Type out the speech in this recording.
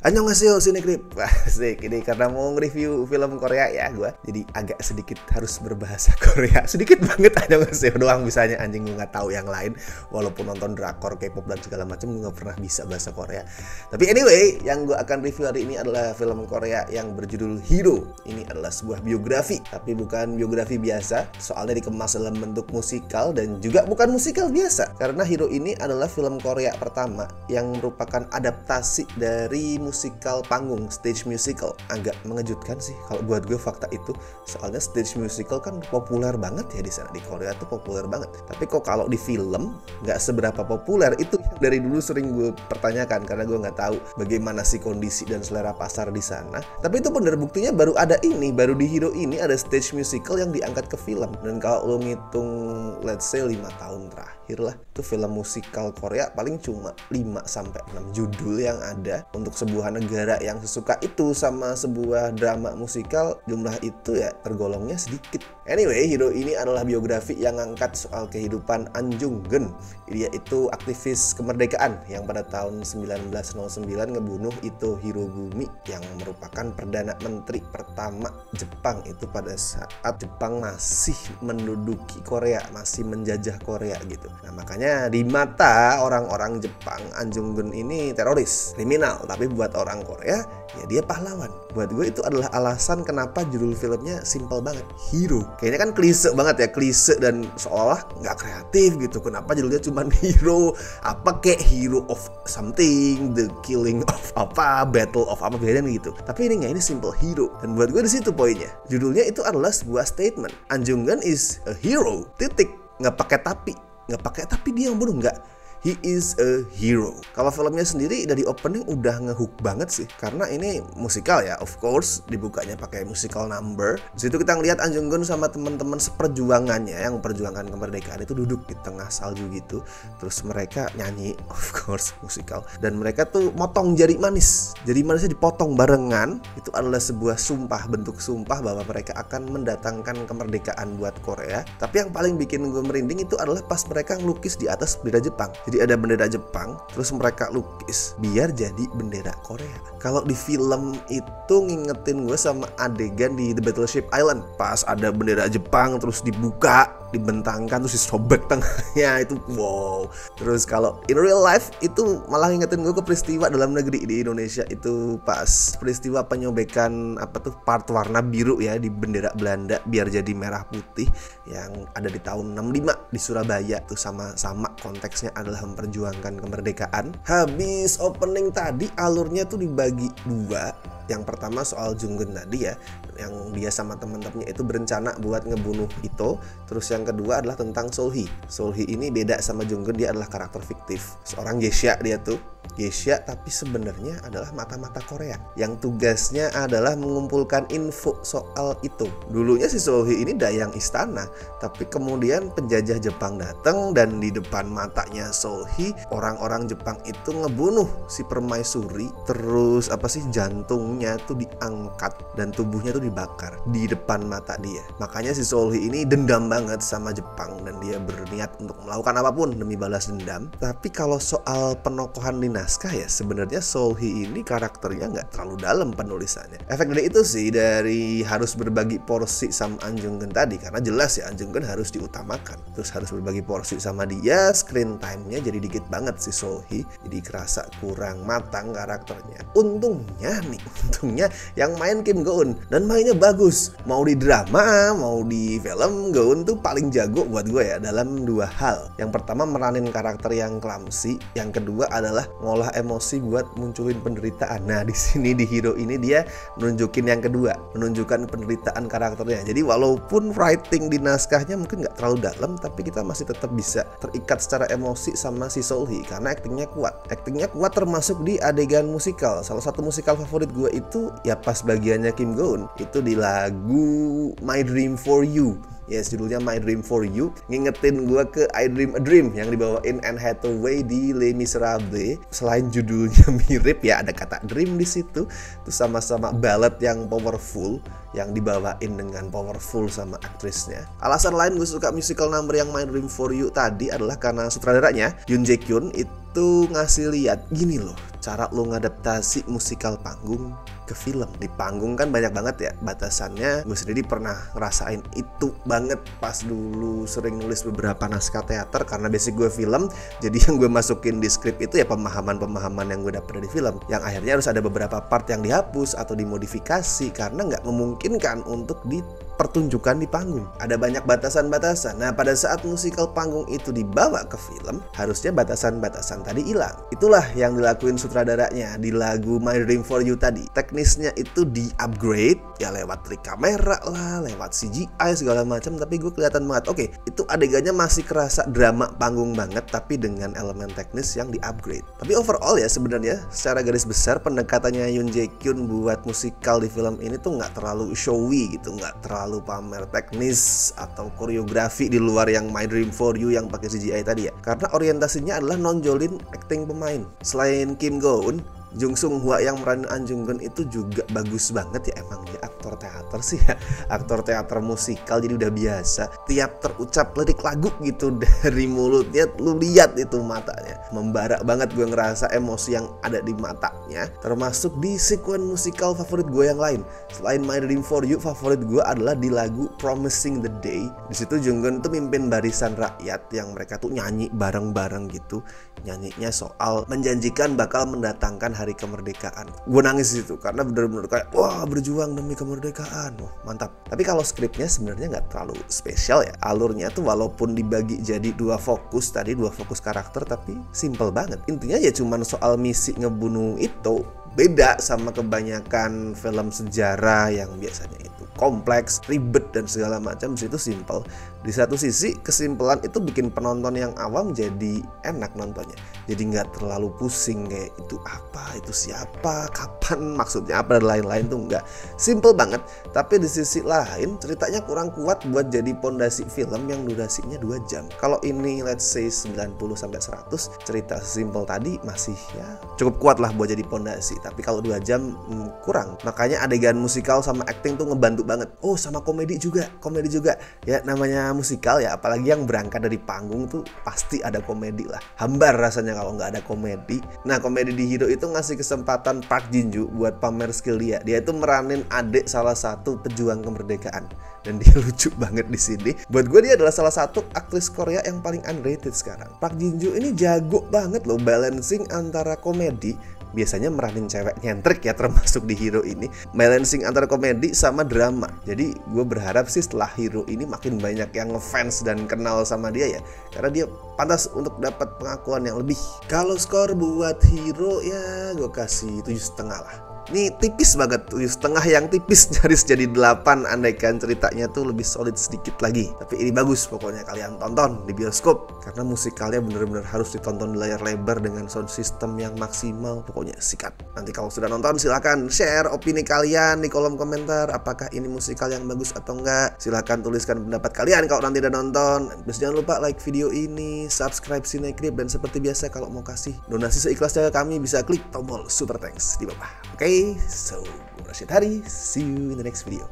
Annyeonghaseyo Cinecrip. Asik, ini karena mau nge-review film Korea ya gue, jadi agak sedikit harus berbahasa Korea. Sedikit banget annyeonghaseyo doang bisanya, anjing gue gak tahu yang lain. Walaupun nonton drakor, K-pop dan segala macam, gue gak pernah bisa bahasa Korea. Tapi anyway, yang gue akan review hari ini adalah film Korea yang berjudul Hero. Ini adalah sebuah biografi, tapi bukan biografi biasa. Soalnya dikemas dalam bentuk musikal dan juga bukan musikal biasa. Karena Hero ini adalah film Korea pertama yang merupakan adaptasi dari musikal panggung, stage musical. Agak mengejutkan sih kalau buat gue fakta itu. Soalnya stage musical kan populer banget ya di sana, di Korea tuh populer banget. Tapi kok kalau di film nggak seberapa populer, itu yang dari dulu sering gue pertanyakan karena gue nggak tahu bagaimana sih kondisi dan selera pasar di sana. Tapi itu bener, buktinya baru ada ini, baru di Hero ini ada stage musical yang diangkat ke film. Dan kalau lo ngitung let's say 5 tahun terakhir lah, itu film musikal Korea paling cuma 5-6 judul yang ada. Untuk sebuah negara yang sesuka itu sama sebuah drama musikal, jumlah itu ya tergolongnya sedikit. Anyway, Hero ini adalah biografi yang ngangkat soal kehidupan An Jung-geun. Dia itu aktivis kemerdekaan yang pada tahun 1909 ngebunuh Ito Hirobumi yang merupakan Perdana Menteri pertama Jepang itu pada saat Jepang masih menduduki Korea, masih menjajah Korea gitu. Nah makanya di mata orang-orang Jepang, An Jung-geun ini teroris, kriminal. Tapi buat orang Korea, ya dia pahlawan. Buat gue itu adalah alasan kenapa judul filmnya simple banget, Hero. Kayaknya kan klise banget ya, klise dan seolah nggak kreatif gitu. Kenapa judulnya cuma Hero? Apa kayak Hero of something, The Killing of apa, Battle of apa, beda gitu. Tapi ini nggak, ini simple Hero. Dan buat gue di situ poinnya. Judulnya itu adalah sebuah statement. An Jung-geun is a hero. Titik. Nggak pakai tapi. Nggak pakai tapi dia yang bunuh, nggak. He is a hero. Kalau filmnya sendiri dari opening udah ngehook banget sih, karena ini musikal ya, of course dibukanya pakai musical number. Di situ kita ngeliat An Jung-geun sama teman-teman seperjuangannya yang memperjuangkan kemerdekaan itu duduk di tengah salju gitu, terus mereka nyanyi, of course musikal, dan mereka tuh motong jari manis. Jari manisnya dipotong barengan. Itu adalah sebuah sumpah, bentuk sumpah bahwa mereka akan mendatangkan kemerdekaan buat Korea. Tapi yang paling bikin gue merinding itu adalah pas mereka ngelukis di atas bendera Jepang. Jadi ada bendera Jepang, terus mereka lukis biar jadi bendera Korea. Kalau di film itu ngingetin gue sama adegan di The Battleship Island. Pas ada bendera Jepang terus dibuka, dibentangkan, terus disobek tengahnya, itu wow. Terus kalau in real life itu malah ngingetin gue ke peristiwa dalam negeri di Indonesia. Itu pas peristiwa penyobekan apa tuh, part warna biru ya di bendera Belanda biar jadi merah putih yang ada di tahun 65 di Surabaya. Tuh sama-sama konteksnya adalah memperjuangkan kemerdekaan. Habis opening tadi alurnya tuh dibagi dua. Yang pertama soal Jung-geun tadi ya, yang dia sama teman-temannya itu berencana buat ngebunuh Ito. Terus yang kedua adalah tentang Seol-hee. Seol-hee ini beda sama Jung-geun, dia adalah karakter fiktif. Seorang geisha dia tuh, geisha tapi sebenarnya adalah mata-mata Korea yang tugasnya adalah mengumpulkan info soal itu. Dulunya si Seol-hee ini dayang istana, tapi kemudian penjajah Jepang datang dan di depan matanya Seol-hee orang-orang Jepang itu ngebunuh si permaisuri. Terus apa sih, jantungnya tuh diangkat dan tubuhnya tuh dibakar di depan mata dia. Makanya si Seol-hee ini dendam banget sama Jepang dan dia berniat untuk melakukan apapun demi balas dendam. Tapi kalau soal penokohan di naskah ya, sebenarnya Seol-hee ini karakternya nggak terlalu dalam penulisannya. Efek dari itu sih, dari harus berbagi porsi sama An Jung-geun tadi, karena jelas ya An Jung-geun harus diutamakan, terus harus berbagi porsi sama dia. Screen time-nya jadi dikit banget si Seol-hee, jadi kerasa kurang matang karakternya. Untungnya yang main Kim Go-eun, dan mainnya bagus. Mau di drama, mau di film, Go-eun tuh paling jago buat gue ya dalam dua hal. Yang pertama meranin karakter yang clumsy, yang kedua adalah ngolah emosi buat munculin penderitaan. Nah di sini di Hero ini dia nunjukin yang kedua, menunjukkan penderitaan karakternya. Jadi walaupun writing di naskahnya mungkin nggak terlalu dalam, tapi kita masih tetap bisa terikat secara emosi sama si Seol-hee karena aktingnya kuat. Aktingnya kuat termasuk di adegan musikal. Salah satu musikal favorit gue itu ya pas bagiannya Kim Go-eun itu di lagu My Dream For You. Yes, judulnya My Dream For You. Ngingetin gue ke I Dream a Dream yang dibawain Anne Hathaway di Les Miserables. Selain judulnya mirip ya, ada kata dream di situ. Terus sama-sama ballad yang powerful yang dibawain dengan powerful sama aktrisnya. Alasan lain gue suka musical number yang My Dream For You tadi adalah karena sutradaranya Yoon Jae Kyun itu ngasih lihat gini loh, cara lo ngadaptasi musikal panggung ke film. Di panggung kan banyak banget ya batasannya. Gue sendiri pernah ngerasain itu banget pas dulu sering nulis beberapa naskah teater karena basic gue film. Jadi yang gue masukin di skrip itu ya pemahaman-pemahaman yang gue dapet dari film, yang akhirnya harus ada beberapa part yang dihapus atau dimodifikasi karena nggak memungkinkan untuk dipertunjukkan di panggung. Ada banyak batasan-batasan. Nah, pada saat musikal panggung itu dibawa ke film, harusnya batasan-batasan tadi hilang. Itulah yang dilakuin sutradaranya di lagu My Dream For You tadi. Teknisnya itu di-upgrade ya lewat trik kamera lah, lewat CGI segala macam, tapi gue kelihatan banget oke, itu adegannya masih kerasa drama panggung banget tapi dengan elemen teknis yang di-upgrade. Tapi overall ya sebenarnya secara garis besar pendekatannya Yoon Jae Kyun buat musikal di film ini tuh nggak terlalu showy gitu, nggak terlalu pamer teknis atau koreografi di luar yang My Dream For You yang pakai CGI tadi ya, karena orientasinya adalah nonjolin acting pemain. Selain Kim Go Eun, Jung Sung Hwa yang meranin An Jung Geun itu juga bagus banget ya. Emang dia aktor teater sih ya, aktor teater musikal, jadi udah biasa tiap terucap lirik lagu gitu dari mulutnya lu lihat itu matanya membara banget. Gue ngerasa emosi yang ada di matanya, termasuk di sekuen musikal favorit gue yang lain. Selain My Dream For You, favorit gue adalah di lagu Promising the Day. Di situ Jung Geun tuh mimpin barisan rakyat yang mereka tuh nyanyi bareng-bareng gitu. Nyanyinya soal menjanjikan bakal mendatangkan hari kemerdekaan. Gue nangis di situ karena bener-bener kayak wah, berjuang demi kemerdekaan. Wah, mantap. Tapi kalau skripnya sebenarnya nggak terlalu spesial ya. Alurnya tuh walaupun dibagi jadi dua fokus karakter, tapi simple banget. Intinya ya cuman soal misi ngebunuh itu. Beda sama kebanyakan film sejarah yang biasanya itu kompleks, ribet dan segala macam. Di situ simple. Di satu sisi kesimpulan itu bikin penonton yang awam jadi enak nontonnya. Jadi nggak terlalu pusing kayak itu apa, itu siapa, kapan, maksudnya apa dan lain-lain tuh nggak. Simple banget. Tapi di sisi lain ceritanya kurang kuat buat jadi pondasi film yang durasinya 2 jam. Kalau ini let's say 90-100, cerita simple tadi masih ya cukup kuat lah buat jadi pondasi. Tapi kalau 2 jam kurang. Makanya adegan musikal sama acting tuh ngebantu banget. Oh, sama komedi juga ya, namanya musikal ya, apalagi yang berangkat dari panggung tuh pasti ada komedi lah. Hambar rasanya kalau nggak ada komedi. Nah, komedi di Hero itu ngasih kesempatan Park Jin Joo buat pamer skill dia. Dia itu meranin adik salah satu pejuang kemerdekaan dan dia lucu banget di sini. Buat gue dia adalah salah satu aktris Korea yang paling underrated sekarang. Park Jin Joo ini jago banget loh balancing antara komedi, biasanya meranin cewek nyentrik ya, termasuk di Hero ini, balancing antara komedi sama drama. Jadi gue berharap sih setelah Hero ini makin banyak yang ngefans dan kenal sama dia ya, karena dia pantas untuk dapat pengakuan yang lebih. Kalau skor buat Hero ya gue kasih 7,5 lah. Ini tipis banget, 7,5 yang tipis nyaris jadi 8 andaikan ceritanya tuh lebih solid sedikit lagi. Tapi ini bagus, pokoknya kalian tonton di bioskop karena musikalnya bener-bener harus ditonton di layar lebar dengan sound system yang maksimal. Pokoknya sikat. Nanti kalau sudah nonton silahkan share opini kalian di kolom komentar. Apakah ini musikal yang bagus atau enggak? Silahkan tuliskan pendapat kalian kalau nanti udah nonton. Terus jangan lupa like video ini, subscribe Cinecrip, dan seperti biasa kalau mau kasih donasi seikhlasnya ke kami bisa klik tombol super thanks di bawah. Oke, so Rashid Hari, see you in the next video.